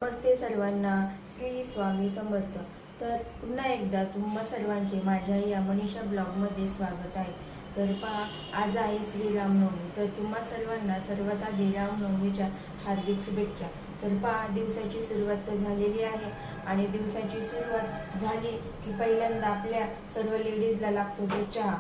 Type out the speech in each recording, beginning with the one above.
नमस्ते सर्वांना, श्री स्वामी समर्थ. तर पुन्हा एकदा तुम्हा सर्वांचे माझ्या या मनीषा ब्लॉगमध्ये स्वागत आहे. तर पहा, आज आहे श्रीरामनवमी. तर तुम्हा सर्वांना सर्वात आधी रामनवमीच्या हार्दिक शुभेच्छा. तर पहा, दिवसाची सुरुवात तर झालेली आहे आणि दिवसाची सुरुवात झाली की पहिल्यांदा आपल्या सर्व लेडीजला लागतो तो चहा.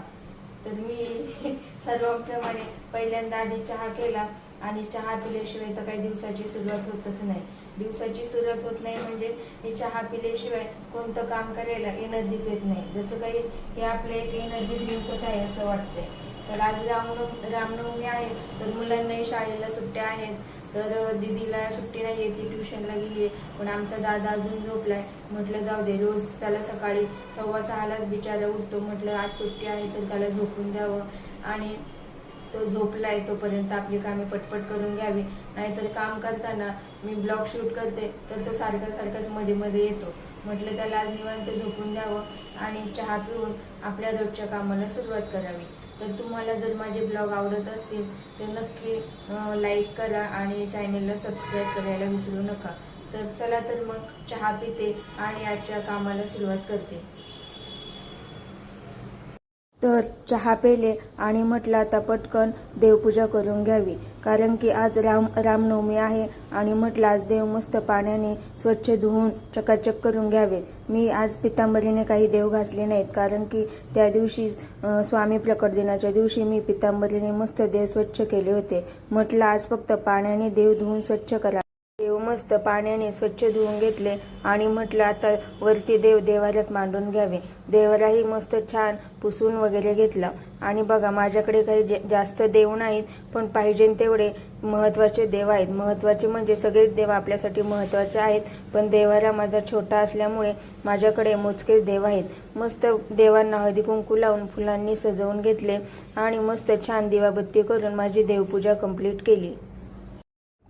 तर मी सर्वांप्रमाणे पहिल्यांदा आधी चहा केला आणि चहा पिल्याशिवाय तर काही दिवसाची सुरुवात होतच नाही. दिवसाची सुरुवात होत नाही म्हणजे हे चहा पिल्याशिवाय कोणतं काम करायला एनर्जीच येत नाही. जसं काही हे आपलं एक एनर्जी ड्रिंकच आहे असं वाटतंय. तर आज रामनवमी आहे, तर मुलांनाही शाळेला सुट्ट्या आहेत. तर दीदीला सुट्टी नाही आहे, ती ट्युशनला गेली आहे. पण आमचा दादा अजून झोपलाय. म्हटलं जाऊ दे, रोज त्याला सकाळी 6:15लाच बिचारा उठतो. म्हटलं आज सुट्टी आहे तर त्याला झोपून द्यावं आणि तो झोपलाय तोपर्यंत आपली कामे पटपट करून घ्यावी. नाहीतर काम करताना मी ब्लॉग शूट करते तर तो सारखाच मध्ये मध्ये येतो. म्हटलं त्याला आज निवांत झोपून द्यावं आणि चहा पिऊन आपल्या रोजच्या कामाला सुरुवात करावी. तर तुम्हाला जर माझे ब्लॉग आवडत असतील तर नक्की लाईक करा आणि चॅनेलला सबस्क्राईब करायला विसरू नका. तर चला, तर मग चहा पिते आणि आजच्या कामाला सुरुवात करते. तर चहा पेले आणि म्हटलं आता पटकन देवपूजा करून घ्यावी, कारण की आज रामनवमी आहे. आणि म्हटलं आज देव मस्त पाण्याने स्वच्छ धुवून चकाचक करून घ्यावे. मी आज पितांबरीने काही देव घासले नाहीत, कारण की त्या दिवशी स्वामी प्रकट दिनाच्या दिवशी मी पितांबरीने मस्त देव स्वच्छ केले होते. म्हटलं आज फक्त पाण्याने देव धुवून स्वच्छ करा. देव मस्त पाण्याने स्वच्छ धुवून घेतले आणि म्हटलं आता वरती देवाऱ्यात मांडून घ्यावे. देवाराही मस्त छान पुसून वगैरे घेतलं. आणि बघा, माझ्याकडे काही जास्त देव नाहीत, पण पाहिजे तेवढे महत्त्वाचे देव आहेत. महत्त्वाचे म्हणजे सगळेच देव आपल्यासाठी महत्त्वाचे आहेत, पण देवारा माझा छोटा असल्यामुळे माझ्याकडे मोजकेच देव आहेत. मस्त देवांना हळदी कुंकू लावून फुलांनी सजवून घेतले आणि मस्त छान दिवाबत्ती करून माझी देवपूजा कंप्लीट केली.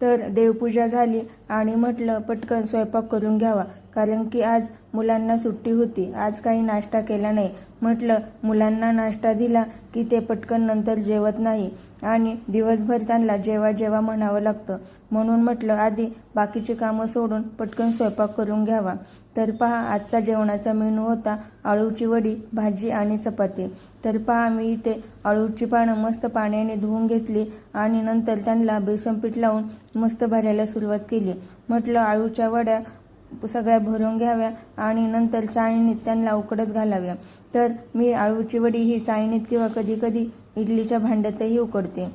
तर देवपूजा झाली आणि म्हटलं पटकन स्वयंपाक करून घ्यावा, कारण की आज मुलांना सुट्टी होती. आज काही नाश्ता केला नाही. म्हटलं मुलांना नाश्ता दिला की ते पटकन नंतर जेवत नाही आणि दिवसभर त्यांना जेवा म्हणावं लागतं. म्हणून म्हटलं आधी बाकीची कामं सोडून पटकन स्वयंपाक करून घ्यावा. तर पहा, आजचा जेवणाचा मेनू होता अळूची वडी, भाजी आणि चपाती. तर पहा, मी इथे अळूची पानं मस्त पाण्याने धुवून घेतली आणि नंतर त्यांना बेसन पीठ लावून मस्त भरायला सुरुवात केली. म्हटलं अळूच्या वड्या सगळ्या भरून घ्याव्या आणि नंतर चाळणीत त्यांना उकडत घालाव्या. तर मी अळूची वडी ही चाळणीत किंवा कधी कधी इडलीच्या भांड्यातही उकडते.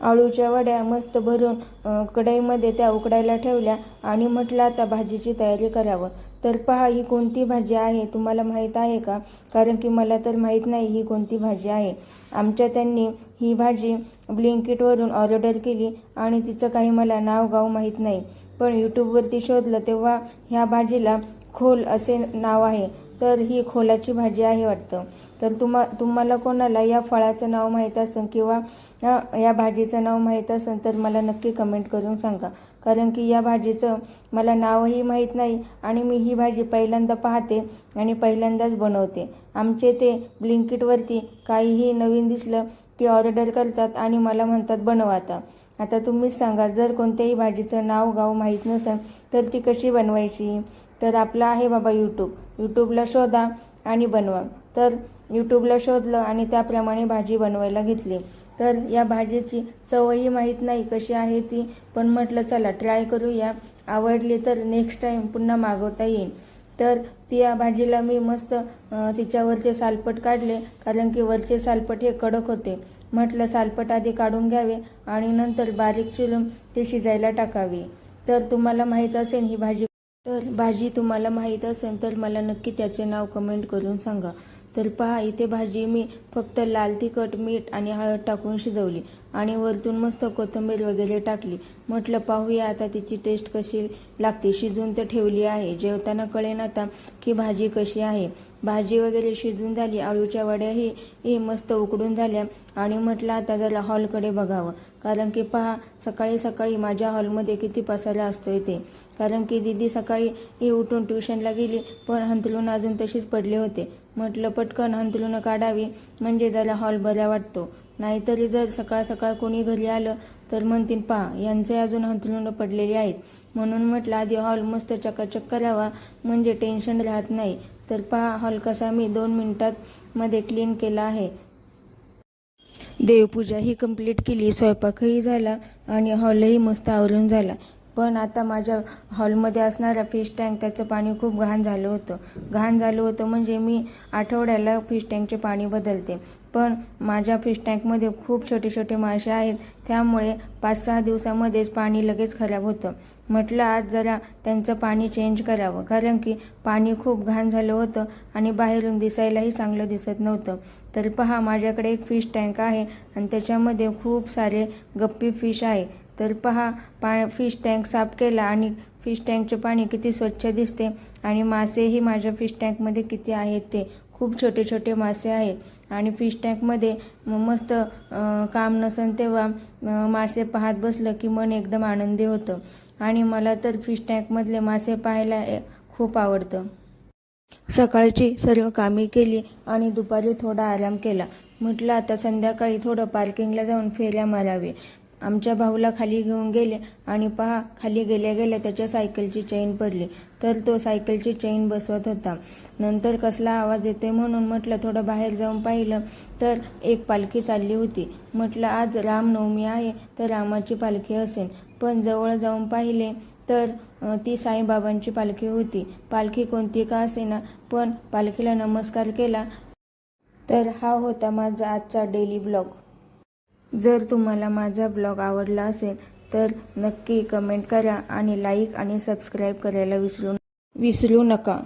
अळूच्या वड्या मस्त भरून कढईमध्ये त्या उकडायला ठेवल्या आणि म्हटलं आता भाजीची तयारी करावं. तर पहा, ही कोणती भाजी आहे तुम्हाला माहीत आहे का? कारण की मला तर माहीत नाही ही कोणती भाजी आहे. आमच्या त्यांनी ही भाजी ब्लिंकिटवरून ऑर्डर केली आणि तिचं काही मला नाव गाव माहीत नाही, पण यूट्यूबवरती शोधलं तेव्हा ह्या भाजीला खोल असे नाव आहे. तर ही खोलाची भाजी आहे वाटतं. तर तुम्हाला कोणाला या फळाचं नाव माहीत असेल किंवा या भाजीचं नाव माहीत असेल तर मला नक्की कमेंट करून सांगा, कारण की या भाजीचं मला नावही माहीत नाही आणि मी ही भाजी पहिल्यांदा पाहते आणि पहिल्यांदाच बनवते. आमचे ते ब्लिंकिटवरती काहीही नवीन दिसलं की ऑर्डर करतात आणि मला म्हणतात बनव आता. आता तुम्हीच सांगा, जर कोणत्याही भाजीचं नाव गाव माहीत नसेल तर ती कशी बनवायची? तर आपलं आहे बाबा यूट्यूबला शोधा आणि बनवा. तर यूट्यूबला शोधलं आणि त्याप्रमाणे भाजी बनवायला घेतली. तर या भाजीची चवही माहीत नाही कशी आहे ती, पण म्हटलं चला ट्राय करूया, आवडली तर नेक्स्ट टाईम पुन्हा मागवता येईल. तर त्या भाजीला मी मस्त तिच्यावरचे सालपट काढले, कारण की वरचे सालपट हे कडक होते. म्हटलं सालपट आधी काढून घ्यावे आणि नंतर बारीक चिरून ते शिजायला टाकावी. तर तुम्हाला माहीत असेल ही भाजी तुम्हाला माहीत असेल तर मला नक्की त्याचे नाव कमेंट करून सांगा. तर पहा, इथे भाजी मी फक्त लाल तिखट, मीठ आणि हळद टाकून शिजवली आणि वरतून मस्त कोथिंबीर वगैरे टाकली. म्हटलं पाहूया आता तिची टेस्ट कशी लागते. शिजून तर ठेवली आहे, जेवताना कळेन आता की भाजी कशी आहे. भाजी वगैरे शिजून झाली. अळूच्या वड्याही मस्त उकडून झाल्या आणि म्हटलं आता जरा हॉलकडे बघावं, कारण की पहा सकाळी सकाळी माझ्या हॉलमध्ये किती पसारा असतो इथे. कारण की दीदी सकाळी उठून ट्युशनला गेली, पण हंतरून अजून तशीच पडले होते. म्हटलं पटकन हंतरून काढावी म्हणजे जरा हॉल बरा वाटतो. नाहीतरी जर सकाळ सकाळ कोणी घरी आलं तर म्हणतील पहा यांचे अजून अंथरुणं पडलेली आहेत. म्हणून म्हटलं आधी हॉल मस्त चकाचक करावा म्हणजे टेन्शन राहत नाही. तर पहा हॉल कसा मी 2 मिनिटात मध्ये क्लीन केला आहे. देवपूजाही कंप्लीट केली, स्वयंपाकही झाला आणि हॉलही मस्त आवरून झाला. पण आता माझ्या हॉलमध्ये असणारा फिश टँक त्याचं पाणी खूप घाण झालं होतं म्हणजे मी आठवड्याला फिश टँकचे पाणी बदलते. पण माझ्या फिश टँकमध्ये खूप छोटे छोटे मासे आहेत, त्यामुळे 5-6 दिवसामध्येच पाणी लगेच खराब होतं. म्हटलं आज जरा त्यांचं पाणी चेंज करावं, कारण की पाणी खूप घाण झालं होतं आणि बाहेरून दिसायलाही चांगलं दिसत नव्हतं. तर पहा माझ्याकडे एक फिश टँक आहे आणि त्याच्यामध्ये खूप सारे गप्पी फिश आहे. तर पहा फिश टँक साफ केला आणि फिश टँकचे पाणी किती स्वच्छ दिसते आणि मासेही माझ्या फिश टँकमध्ये किती आहेत ते खूप छोटे छोटे मासे आहेत आणि फिश टँकमध्ये मस्त काम नसन तेव्हा मासे पाहत बसलं की मन एकदम आनंदी होतं आणि मला तर फिश टँकमधले मासे पाहायला खूप आवडतं. सकाळची सर्व कामे केली आणि दुपारी थोडा आराम केला. म्हटलं आता संध्याकाळी थोडं पार्किंगला जाऊन फेऱ्या मारावे. आमच्या भाऊला खाली घेऊन गेले आणि पहा खाली गेल्या गेल्या त्याच्या सायकलची चेन पडली. तर तो सायकलची चेन बसवत होता. नंतर कसला आवाज येतोय म्हणून म्हटलं थोडं बाहेर जाऊन पाहिलं तर एक पालखी चालली होती. म्हटलं आज रामनवमी आहे तर रामाची पालखी असेल, पण जवळ जाऊन पाहिले तर ती साईबाबांची पालखी होती. पालखी कोणती का असेना, पण पालखीला नमस्कार केला. तर हा होता माझा आजचा डेली ब्लॉग. जर तुम्हाला माझा ब्लॉग आवडला असेल तर नक्की कमेंट करा आणि लाईक आणि सबस्क्राईब करायला विसरू नका.